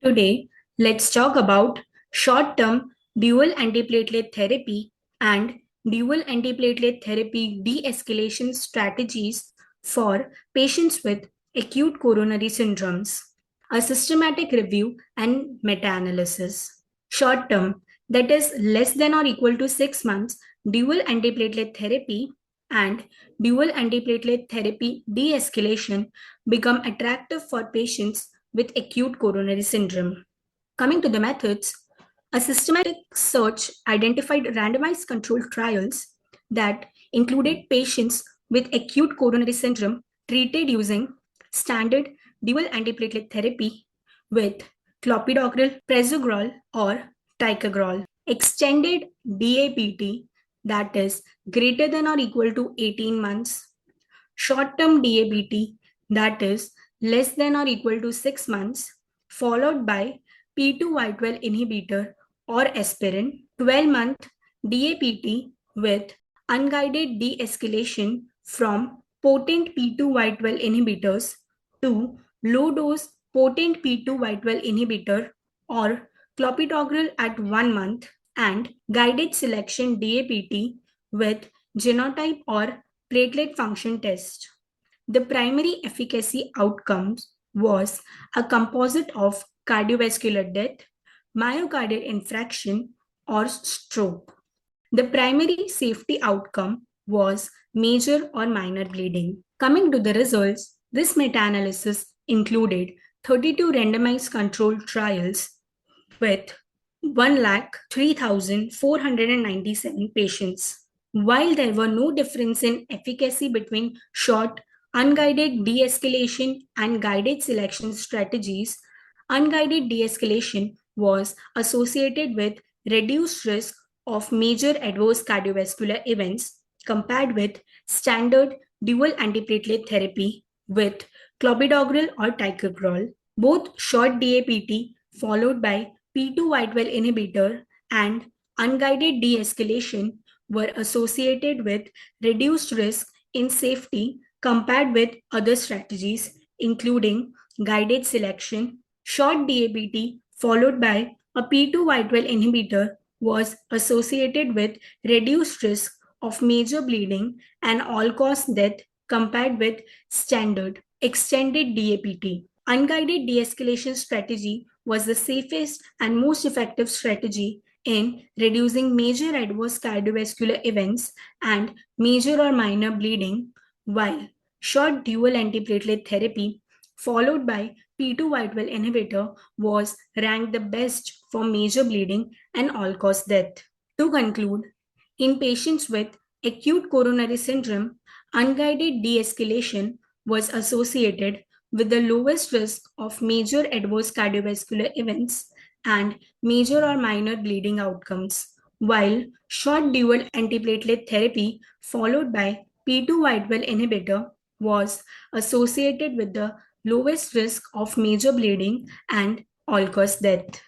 Today, let's talk about short-term dual antiplatelet therapy and dual antiplatelet therapy de-escalation strategies for patients with acute coronary syndromes, a systematic review and meta-analysis. Short-term, that is less than or equal to 6 months, dual antiplatelet therapy and dual antiplatelet therapy de-escalation become attractive for patients with acute coronary syndrome. Coming to the methods, a systematic search identified randomized controlled trials that included patients with acute coronary syndrome treated using standard dual antiplatelet therapy with clopidogrel, prasugrel, or ticagrelor. Extended DAPT, that is greater than or equal to 18 months. Short-term DAPT, that is less than or equal to 6 months, followed by P2Y12 inhibitor or aspirin. 12-month DAPT with unguided de-escalation from potent P2Y12 inhibitors to low-dose potent P2Y12 inhibitor or clopidogrel at 1 month, and guided selection DAPT with genotype or platelet function test. The primary efficacy outcomes was a composite of cardiovascular death, myocardial infarction, or stroke. The primary safety outcome was major or minor bleeding. Coming to the results, this meta-analysis included 32 randomized controlled trials with 1,03,497 patients. While there were no difference in efficacy between short, unguided de-escalation and guided selection strategies, unguided de-escalation was associated with reduced risk of major adverse cardiovascular events compared with standard dual antiplatelet therapy with clopidogrel or ticagrelor. Both short DAPT followed by P2Y12 inhibitor and unguided de-escalation were associated with reduced risk in safety compared with other strategies, including guided selection. Short DAPT followed by a P2Y12 inhibitor was associated with reduced risk of major bleeding and all-cause death compared with standard extended DAPT. Unguided de-escalation strategy was the safest and most effective strategy in reducing major adverse cardiovascular events and major or minor bleeding, while short dual antiplatelet therapy followed by P2Y12 inhibitor was ranked the best for major bleeding and all-cause death. To conclude, in patients with acute coronary syndrome, unguided de-escalation was associated with the lowest risk of major adverse cardiovascular events and major or minor bleeding outcomes, while short dual antiplatelet therapy followed by P2Y12 inhibitor was associated with the lowest risk of major bleeding and all-cause death.